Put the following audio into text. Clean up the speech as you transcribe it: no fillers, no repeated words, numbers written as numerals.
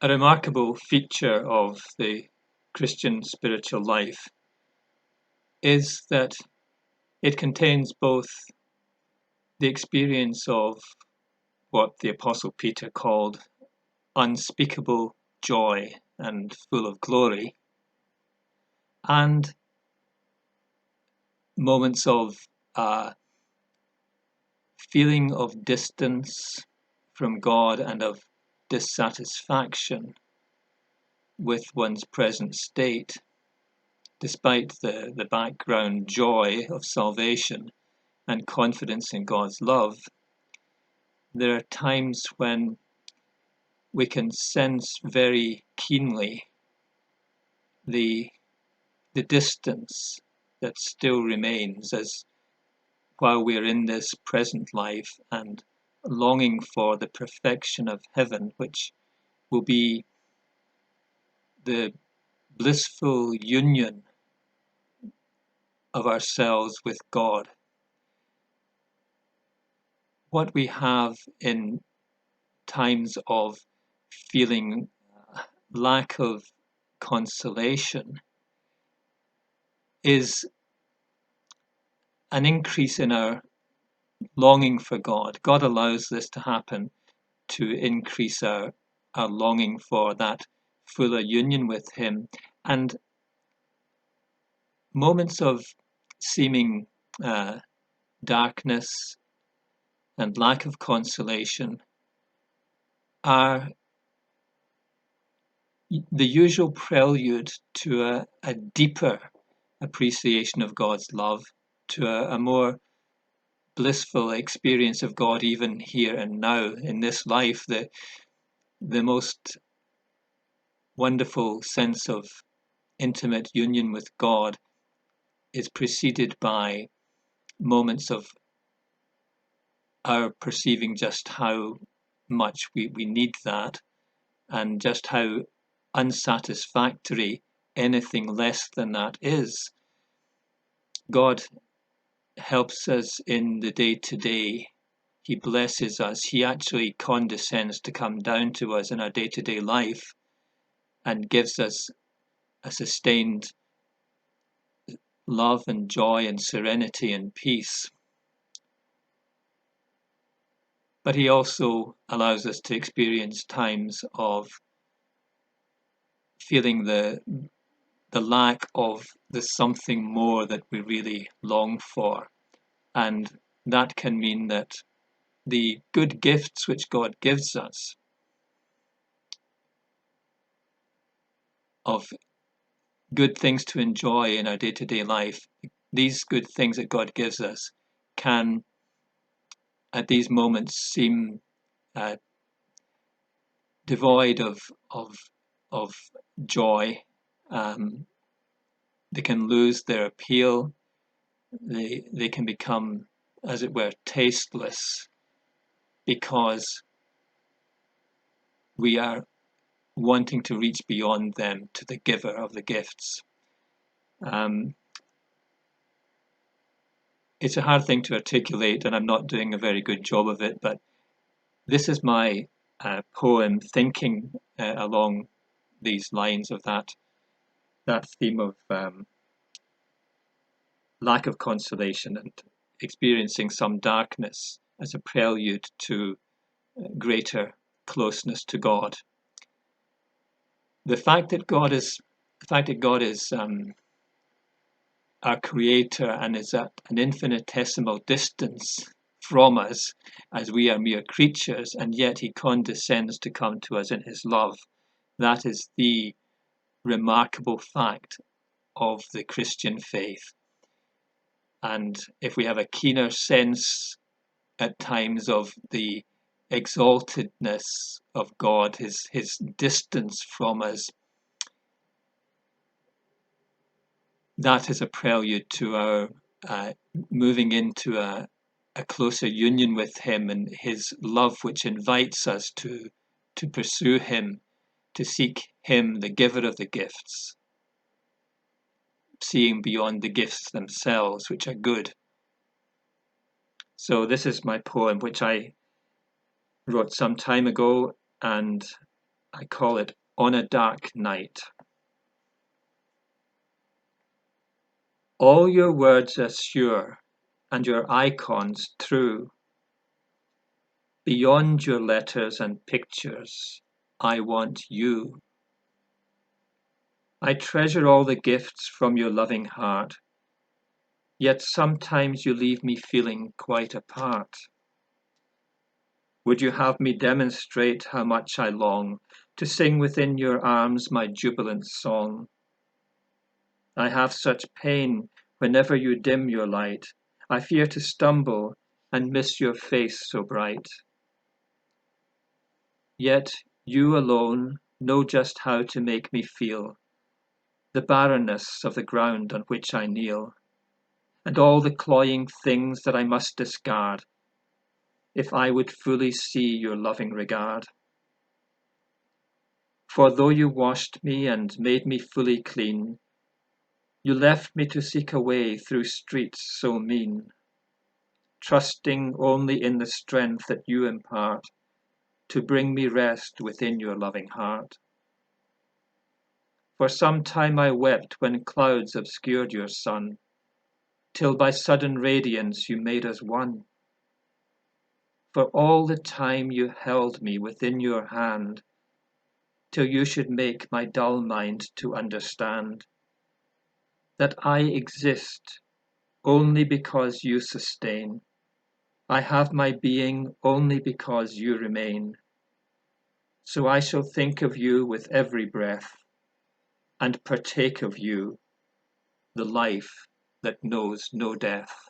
A remarkable feature of the Christian spiritual life is that it contains both the experience of what the Apostle Peter called unspeakable joy and full of glory, and moments of feeling of distance from God and of dissatisfaction with one's present state, despite the background joy of salvation and confidence in God's love. There are times when we can sense very keenly the distance that still remains as while we are in this present life and longing for the perfection of heaven, which will be the blissful union of ourselves with God. What we have in times of feeling lack of consolation is an increase in our longing for God. God allows this to happen to increase our longing for that fuller union with Him. And moments of seeming darkness and lack of consolation are the usual prelude to a deeper appreciation of God's love, to a more blissful experience of God even here and now in this life. The most wonderful sense of intimate union with God is preceded by moments of our perceiving just how much we need that, and just how unsatisfactory anything less than that is. God helps us in the day-to-day. He blesses us. He actually condescends to come down to us in our day-to-day life and gives us a sustained love and joy and serenity and peace. But He also allows us to experience times of feeling the lack of the something more that we really long for. And that can mean that the good gifts which God gives us of good things to enjoy in our day-to-day life, these good things that God gives us can at these moments seem devoid of joy. They can lose their appeal. They can become, as it were, tasteless, because we are wanting to reach beyond them to the giver of the gifts. It's a hard thing to articulate, and I'm not doing a very good job of it, but this is my poem thinking along these lines of that theme of lack of consolation and experiencing some darkness as a prelude to greater closeness to God. The fact that God is our creator and is at an infinitesimal distance from us as we are mere creatures, and yet He condescends to come to us in His love. That is the remarkable fact of the Christian faith. And if we have a keener sense at times of the exaltedness of God, his distance from us, that is a prelude to our moving into a closer union with Him and His love, which invites us to pursue Him, to seek Him, the giver of the gifts, seeing beyond the gifts themselves, which are good. So this is my poem, which I wrote some time ago, and I call it On a Dark Night. All your words are sure, and your icons true. Beyond your letters and pictures, I want you. I treasure all the gifts from your loving heart, yet sometimes you leave me feeling quite apart. Would you have me demonstrate how much I long to sing within your arms my jubilant song? I have such pain whenever you dim your light. I fear to stumble and miss your face so bright. Yet you alone know just how to make me feel the barrenness of the ground on which I kneel, and all the cloying things that I must discard if I would fully see your loving regard. For though you washed me and made me fully clean, you left me to seek a way through streets so mean, trusting only in the strength that you impart to bring me rest within your loving heart. For some time I wept when clouds obscured your sun, till by sudden radiance you made us one. For all the time you held me within your hand, till you should make my dull mind to understand that I exist only because you sustain. I have my being only because you remain. So I shall think of you with every breath, and partake of you, the life that knows no death.